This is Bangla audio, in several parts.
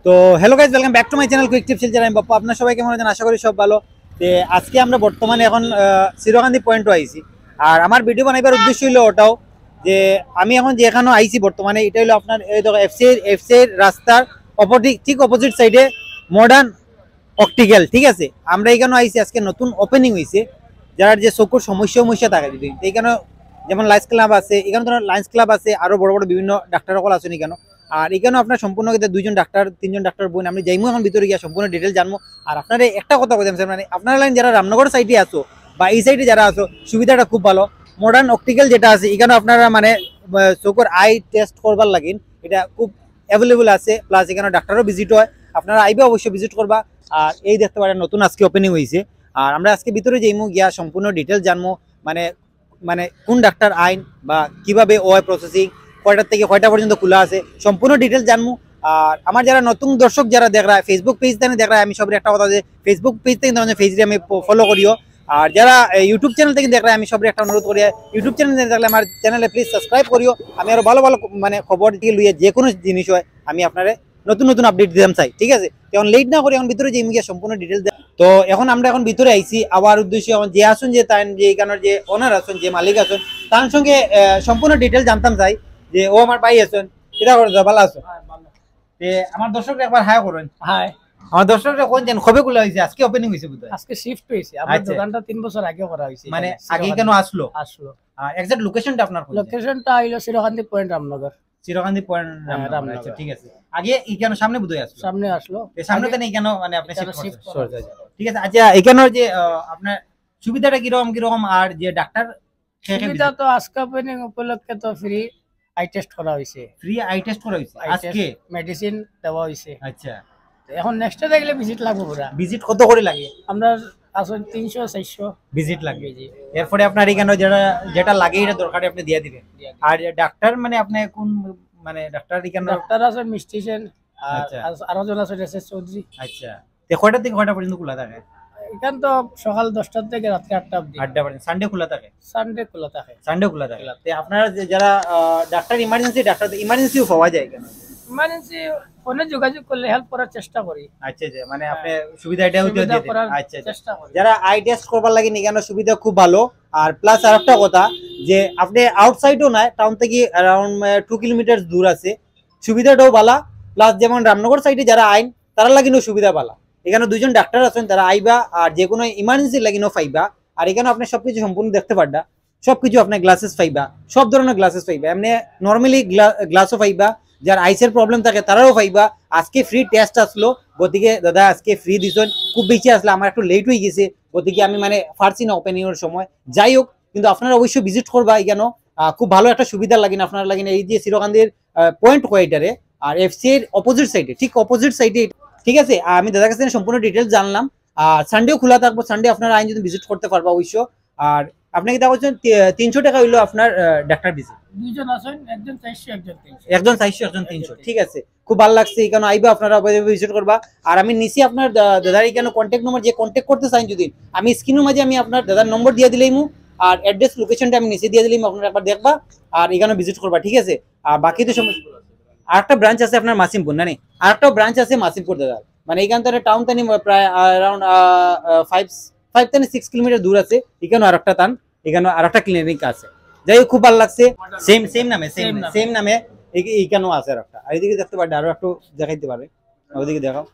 তো hello guys, welcome back to my channel quick tips Silchar. আমি বাপ্পা, আপনার সবাই কেমন আছেন? আশা করি সব ভালো। তো আজকে আমরা বর্তমানে এখন সিরোকান্দি পয়েন্টও আইছি। আর আমার ভিডিও বানাইবার উদ্দেশ্য হইলো ওটাও যে আমি এখন যেখানে আইছি বর্তমানে, এটা হলো আপনার এই দেখো এফসি রাস্তার ঠিক অপোজিট সাইডে মডার্ন অপটিক্যাল। ঠিক আছে, আমরা এখানে আইছি, আজকে নতুন ওপেনিং হয়েছে। যারা যে চকুর সমস্যা থাকে যদি এইখানে, যেমন লাইন্স ক্লাব আছে, এখানে ধরুন লাইন্স ক্লাব আছে, আরো বড় বড় বিভিন্ন ডাক্তার সকল আছেন এখানে। আর এখানেও আপনার সম্পূর্ণ দুইজন ডাক্তার, তিনজন ডাক্তার বোন, আমি যাইমু এখন ভিতরে গিয়া সম্পূর্ণ ডিটেল জানবো। আর আপনার একটা কথা বলতে মানে আপনার লাইন যারা রামনগর সাইডে আছো বা এই সাইডে যারা আছো, সুবিধাটা খুব ভালো। মডার্ন অপটিক্যাল যেটা আছে এখানে আপনারা মানে চোখের আই টেস্ট করবার লাগিন এটা খুব অ্যাভেলেবল আছে, প্লাস এখানে ডাক্তারও ভিজিট হয়। আপনারা আইবে অবশ্যই ভিজিট করবা। আর এই দেখতে পারেন নতুন আজকে ওপেনিং হয়েছে। আর আমরা আজকে ভিতরে যাইমু, গিয়া সম্পূর্ণ ডিটেল জানবো, মানে মানে কোন ডাক্তার আইন বা কিভাবে ওয়াই প্রসেসিং, কয়টার থেকে কয়টা পর্যন্ত খোলা আছে, সম্পূর্ণ ডিটেলস জানবো। আর আমার যারা নতুন দর্শক যারা দেখ রা ফেসবুক পেজ থেকে দেখ রা, আমি সবার একটা কথা যে ফেসবুক পেজ থেকে পেজটি আমি ফলো করিও। আর যারা ইউটিউব চ্যানেল থেকে দেখ রা, আমি সবার একটা অনুরোধ করি ইউটিউব চ্যানেল দেখলে আমার চ্যানেলে প্লিজ সাবস্ক্রাইব করিও। আমি আরো ভালো ভালো মানে খবর দিয়ে লইয়া যে কোনো জিনিস হয় আমি আপনারা নতুন নতুন আপডেট দিতাম চাই। ঠিক আছে, এখন লেট না করে এখন ভিতরে যে গিয়ে সম্পূর্ণ ডিটেলস। তো এখন আমরা এখন ভিতরে আইছি, আবার উদ্দেশ্য যে আসুন যে তাই যে এখানের যে ওনার আছেন, যে মালিক আছেন, তার সঙ্গে সম্পূর্ণ ডিটেল জানতাম চাই যে ও আমার ভাই আছেন, এটা করে ভালো আছো? আমার দর্শকরা একবার হাই করেন। হাই। আমার দর্শকরা কোন জান কবে গুলো হইছে? আজকে ওপেনিং হইছে বুঝছো? আজকে শিফট হইছে। আমার দোকানটা 3 বছর আগে করা হইছে। মানে আগে কেন আসলো? এক্সাক্ট লোকেশনটা আপনার কোন? লোকেশনটা হইলো সিরোকান্দি পয়েন্ট রামনগর। সিরোকান্দি পয়েন্ট রামনগর। আচ্ছা ঠিক আছে। আগে এখানে সামনে বুঝাই আসলো। সামনে আসলো। এই সামনে তো এখানে মানে আপনি শিফট করতে। ঠিক আছে। আচ্ছা এখানের যে আপনার সুবিধাটা কি রকম আর যে ডাক্তার সুবিধা তো আজকে ওপেনিং উপলক্ষে তো ফ্রি আই টেস্ট করা হইছে। ফ্রি আই টেস্ট করা হইছে আজকে, মেডিসিন দেওয়া হইছে। আচ্ছা, এখন নেক্সটে দেখলে ভিজিট লাগবে পুরা। ভিজিট কত করে লাগে? আমরা আসলে 300-400 ভিজিট লাগে। জি, এরপরে আপনার এখানে যেটা লাগে এটা দরকারে আপনি দিয়ে দিবেন। আর ডাক্তার মানে আপনি কোন মানে ডাক্তার এখানে? ডাক্তার আছে মিস্টিশন, আর আরো জন আছে এসএস চৌধুরী। আচ্ছা, তে কয়টা থেকে কয়টা পর্যন্ত খোলা থাকে? এখান তো সকাল 10টা থেকে রাত 8টা অবধি। 8টা পর্যন্ত। সানডে খোলা থাকে? সানডে খোলা থাকে। সানডে খোলা থাকে। তে আপনারা যারা ডাক্তার ইমার্জেন্সিও পাওয়া যায় কেন? ইমার্জেন্সি ফোনে যোগাযোগ করলে হেল্প করার চেষ্টা করি। আচ্ছা আচ্ছা, মানে আপনি সুবিধা এটা হইতে দিতে। আচ্ছা চেষ্টা করি। যারা আই টেস্ট করবার লাগি নিগানো সুবিধা খুব ভালো। আর প্লাস আরেকটা কথা যে আপনি আউটসাইডও না, টাউন থেকে अराउंड 2 কিলোমিটার দূর আছে, সুবিধাটাও ভালো। প্লাস যেমন রামনগর সাইডে যারা আইন তারা লাগিনো সুবিধা ভালো। এখানে দুইজন ডাক্তার আছেন, তারা আইবা আর যে কোনো ইমার্জেন্সি লাগিনো পাইবা। আর এখানে আপনি সবকিছু সম্পূর্ণ দেখতে পারবা, সবকিছু আপনি গ্লাসেস পাইবা, সব ধরনের গ্লাসেস পাইবা। এমনি নর্মালি গ্লাসও পাইবা, যার আইসের প্রবলেম থাকে তারাও পাইবা। আজকে ফ্রি টেস্ট আসলো, গতিকে দাদা আজকে ফ্রি দিছেন, খুব বেশি আসলে আমার একটু লেট হয়ে গেছে, গতিকে আমি মানে পারছি না ওপেনিং এর সময়। যাই হোক, কিন্তু আপনারা অবশ্যই ভিজিট করবা এখানে, খুব ভালো একটা সুবিধা লাগিন আপনারা লাগিন। এই যে সিরোকান্দির পয়েন্ট কোয়াইটারে আর এফসি এর অপোজিট সাইডে, ঠিক অপোজিট সাইডে। ঠিক আছে, আমি দাদার কাছে সম্পূর্ণ ডিটেলস জানলাম। আর সানডেও খোলা থাকবো, সানডে আপনারা আইন যদি ভিজিট করতে পারবা অবশ্য। আর আপনাকে দেখা হচ্ছে 300 টাকা হইলো আপনার ডাক্তার ভিজিট। দুইজন আছেন, একজন 400 একজন 300। একজন 400 একজন 300। ঠিক আছে, খুব ভালো লাগছে। এখানে আইবা আপনারা ভিজিট করবা। আর আমি নিচে আপনার দাদার এখানে কন্ট্যাক্ট নম্বর, যে কন্ট্যাক্ট করতে চান যদি আমি স্ক্রিনের মাঝে আমি আপনার দাদার নম্বর দিয়ে দিলাইমু, আর অ্যাড্রেস লোকেশনটা আমি নিচে দিয়ে দিলাম, আপনারা একবার দেখবা আর এখানে ভিজিট করবা। ঠিক আছে, আর বাকি তো সমস্যা। আরেকটা ব্রাঞ্চ আছে আপনার মাসিমপুর, না আরেকটাও ব্রাঞ্চ আছে মাসিমপুর দাদা, মানে এখান থেকে টাউন থেকে প্রায় अराउंड 5 থেকে 6 কিলোমিটার দূর আছে। এখানে আরেকটা টান, এখানে আরেকটা ক্লিনিক আছে। যাই হোক, খুব ভালো লাগছে। সেম নামে এইখানেও আছে আরেকটা। আর এদিকে দেখতে পারবে, আরো একটু দেখাইতে পারবে, ওইদিকে দেখাও।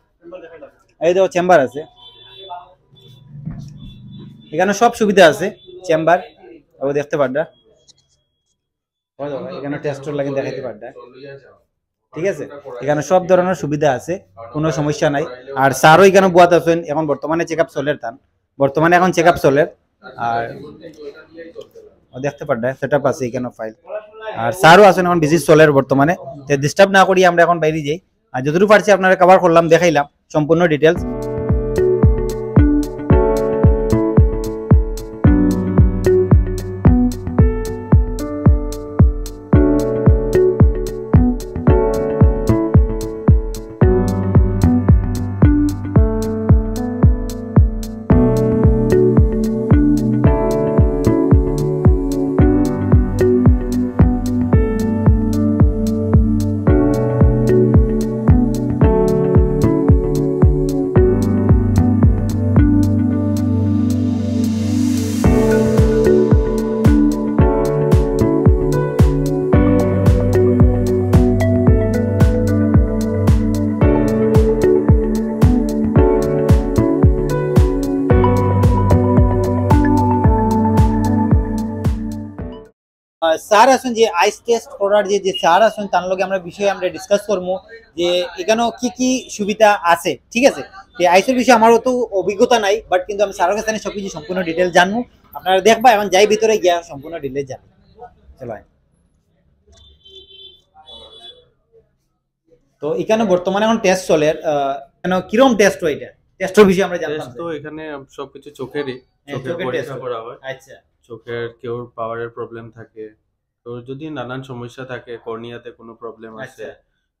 এই দেখো চেম্বার আছে, এখানে সব সুবিধা আছে। চেম্বার ও দেখতে পারবা, এখানে টেস্টর লাগিয়ে দেখাইতে পারবা। ঠিক আছে, এখানে সব ধরনের সুবিধা আছে, কোনো সমস্যা নাই। আর স্যারও এখানে বুয়াত আছেন, এখন বর্তমানে চেকআপ চলের তান, বর্তমানে এখন চেকআপ চলের। আর দেখতে পারবা সেটআপ আছে এখানে ফাইল। আর স্যারও আছেন এখন ভিজিট চলের বর্তমানে। তো ডিস্টার্ব না করি আমরা এখন বাইরে যাই। আর যতটুকু পারছি আপনারা কভার করলাম, দেখাইলাম সম্পূর্ণ ডিটেলস। স্যার আছেন যে আইস টেস্ট করার যে স্যার আছেন তার লগে আমরা বিষয়ে আমরা ডিসকাস করবো যে এখানে কি কি সুবিধা আছে, ঠিক আছে। তো আইসের বিষয়ে আমারও তো অভিজ্ঞতা নাই, বাট কিন্তু আমি স্যারের কাছে সবকিছু সম্পূর্ণ ডিটেল জানবো। আপনারা দেখবা এখন যাই ভিতরে গিয়া সম্পূর্ণ ডিটেল জানবো। চলো তো এখানে বর্তমানে এখন টেস্ট চলে, কেন কিরকম টেস্ট হয় এটা, টেস্টের বিষয়ে আমরা জানতাম। টেস্ট তো এখানে সবকিছু চোখেরই চোখের চোখের পরীক্ষা টেস্ট করা হয়। আচ্ছা চোখের কেউ পাওয়ারের প্রবলেম থাকে, তো যদি নানান সমস্যা থাকে, কর্নিয়াতে কোনো প্রবলেম আছে, আচ্ছা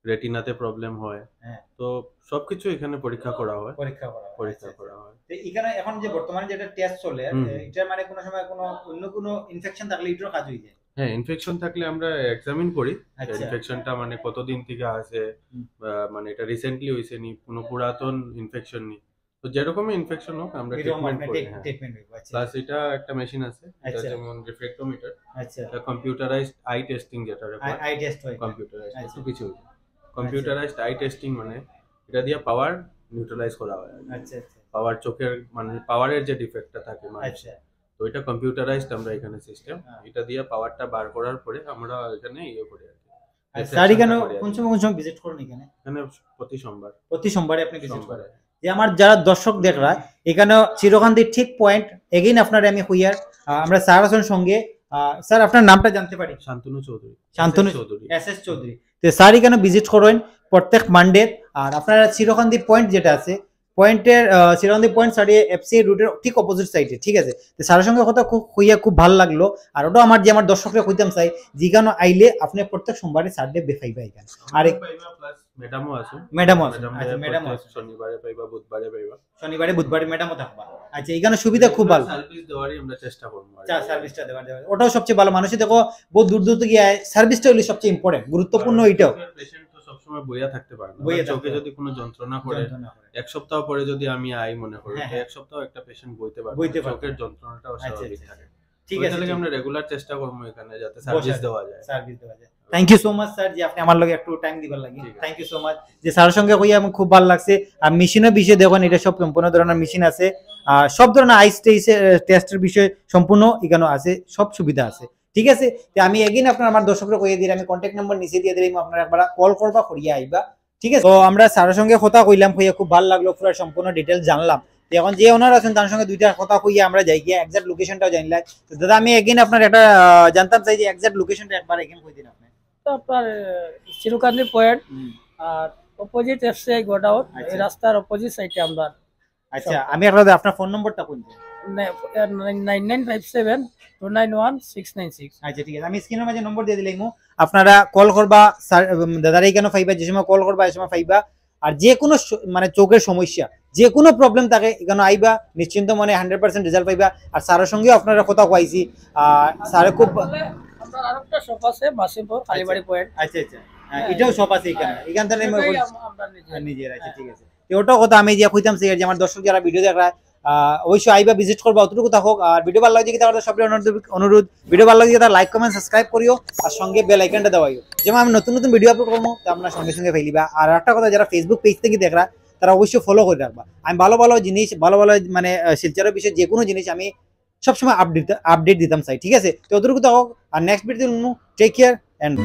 রেটিনাতে প্রবলেম হয়, হ্যাঁ তো সবকিছু এখানে পরীক্ষা করা হয়। পরীক্ষা করা হয়। পরীক্ষা আচ্ছা, করা হয়। তো এখানে এখন যে বর্তমানে যেটা টেস্ট চলে হুম। এটার মানে কোনো সময় কোনো অন্য কোনো ইনফেকশন থাকলে এটার কাজ হয়ে যায়। হ্যাঁ, ইনফেকশন থাকলে আমরা এক্সামিন করি। আচ্ছা ইনফেকশনটা মানে কতদিন থেকে আছে, হুম। বা মানে এটা রিসেন্টলি হয়েছে নি, কোনো পুরাতন ইনফেকশন নি, তো যেরকমই ইনফেকশন হোক আমরা এরকম ট্রিটমেন্ট আপনি করি। হ্যাঁ, ট্রিটমেন্ট হইব। আচ্ছা প্লাস এটা একটা মেশিন আছে, এটা আচ্ছা। যেমন রিফ্লেক্টোমিটার, আচ্ছা এটা কম্পিউটারাইজড আই টেস্টিং, যেটা আই টেস্ট হয়। কম্পিউটারাইজড আচ্ছা। তো কিছু কম্পিউটারাইজড আই টেস্টিং মানে এটা দিয়ে পাওয়ার নিউট্রালাইজ করা হয়। আচ্ছা আচ্ছা পাওয়ার চোখের মানে পাওয়ারের যে ডিফেক্টটা থাকে মানে, আচ্ছা তো এটা কম্পিউটারাইজড আমরা এখানে সিস্টেম, হ্যাঁ। এটা দিয়ে পাওয়ারটা বার করার পরে আমরা এখানে ইয়ে করি আর কি। স্যার এখানে Reflection টা করি আর কি। কোন সময় ভিজিট করুন এখানে? এখানে প্রতি সোমবার। প্রতি সোমবারে আপনি ভিজিট সোমবারে। করেন। যে আমার যারা দর্শক দেখরা এখানে চিরকান্দির ঠিক পয়েন্ট এগেইন আপনারা আমি হইয়ার আমরা স্যার আছেন সঙ্গে। স্যার আপনার নামটা জানতে পারি? শান্তনু চৌধুরী। শান্তনু চৌধুরী। এস চৌধুরী। তো স্যার এখানে ভিজিট করেন প্রত্যেক মানডে। আর আপনারা চিরকান্দি পয়েন্ট যেটা আছে পয়েন্টের চিরকান্দি পয়েন্ট সারিয়ে এফসি রুটের ঠিক অপোজিট সাইডে, ঠিক আছে। তো স্যারের সঙ্গে কথা খুব হইয়া খুব ভালো লাগলো। আর ওটাও আমার যে আমার দর্শকরা কইতাম চাই যেখানে আইলে আপনি প্রত্যেক সোমবারে সানডে বেফাইবা এখানে। আর প্লাস ম্যাডামও আছে। ম্যাডামও আছে। আচ্ছা ম্যাডামও আছে। শনিবারে পাইবা, বুধবারে পাইবা। শনিবারে বুধবারে ম্যাডামও থাকবা। আচ্ছা এখানে সুবিধা খুব ভালো। সার্ভিস দেওয়ারই আমরা চেষ্টা করব। সার্ভিসটা দেওয়ার ওটাও সবচেয়ে ভালো। মানুষই দেখো বহু দূর দূর থেকে সার্ভিসটা হলো সবচেয়ে ইম্পর্টেন্ট, গুরুত্বপূর্ণ এটাও। পেশেন্ট তো সবসময় বইয়া থাকতে পারে না। বইয়া থাকতে চোখে পারে। যদি কোনো যন্ত্রণা করে এক সপ্তাহ পরে যদি আমি আই মনে করি, হ্যাঁ, তো এক সপ্তাহ একটা পেশেন্ট বইতে পারবে বইতে না। পারবে। চোখের যন্ত্রণাটা অস্বাভাবিক থাকে। ঠিক আছে, তাহলে আমরা রেগুলার চেষ্টা করব এখানে যাতে সার্ভিস দেওয়া যায়। সার্ভিস দেওয়া যায়। Thank you so much sir যে আপনি আমার লগে একটু টাইম দিবার লাগি। ঠিক আছে। থ্যাংক ইউ সো মাচ যে স্যারের সঙ্গে কইয়া আমি খুব ভালো লাগছে। আর মেশিনের বিষয়ে দেখুন এটা সব সম্পূর্ণ ধরনের মেশিন আছে, আর সব ধরনের আইস টেস্টের বিষয় সম্পূর্ণ এখানে আছে, সব সুবিধা আছে, ঠিক আছে। তো আমি এগেইন আপনার আমার দর্শকরা কইয়া দিই, আমি কন্ট্যাক্ট নাম্বার নিচে দিয়ে দিলাম, আপনারা একবার কল করবা করিয়া আইবা, ঠিক আছে। তো আমরা স্যারের সঙ্গে কথা কইলাম, কইয়া খুব ভালো লাগলো, পুরো সম্পূর্ণ ডিটেইলস জানলাম। এখন যে ওনার আছেন তার সঙ্গে দুইটা কথা কইয়া আমরা যাই গিয়া এক্সাক্ট লোকেশনটাও জানলাম। তো দাদা আমি এগেইন আপনার একটা জানতাম চাই যে এক্সাক্ট লোকেশনটা একবার এগেইন কই দিন আপনি। তো আপনার চিরকান্দি পয়েন্ট আর অপোজিট এফসিআই গোডাউন, এই রাস্তার অপোজিট সাইডে আমরা। আচ্ছা আমি একটা আপনার ফোন নম্বরটা কোন দিন? 9957291696। আচ্ছা ঠিক আছে, আমি স্ক্রিনের মাঝে নম্বর দিয়ে দিলাম, আপনারা কল করবা। দাদার এইখানে পাইবা, যে সময় কল করবা এই সময় পাইবা। আর যে কোনো মানে চোখের সমস্যা যে কোনো প্রবলেম থাকে এখানে আইবা, নিশ্চিন্ত মনে 100% রেজাল্ট পাইবা। আর স্যারের সঙ্গেও আপনারা কথা কইছি, আর স্যারে খুব আমরা আরেকটা শপ আছে মাসিমপুর কালীবাড়ি পয়েন্ট। আচ্ছা আচ্ছা এটাও সব আছে এখানে, এখান থেকে আমরা নিজের আছে, ঠিক আছে। তো ওটাও কথা আমি যে কইতাম যে আমার দর্শক যারা ভিডিও দেখরা অবশ্যই আইবা, ভিজিট করবা, অতটুকু থাকুক। আর ভিডিও ভালো লাগে তাহলে সবাই অনুরোধ, ভিডিও ভালো লাগে তাহলে লাইক কমেন্ট সাবস্ক্রাইব করিও, আর সঙ্গে বেল আইকনটা দেওয়াইও, যেমন আমি নতুন নতুন ভিডিও আপলোড করবো তো আপনার সঙ্গে সঙ্গে ফেলিবা। আর একটা কথা, যারা ফেসবুক পেজ থেকে দেখরা তারা অবশ্যই ফলো করে রাখবা। আমি ভালো ভালো জিনিস, ভালো ভালো মানে শিলচরের বিষয়ে যে কোনো জিনিস আমি সবসময় আপডেট দিতাম চাই, ঠিক আছে। তো অতটুকু থাকুক, আর next video take care and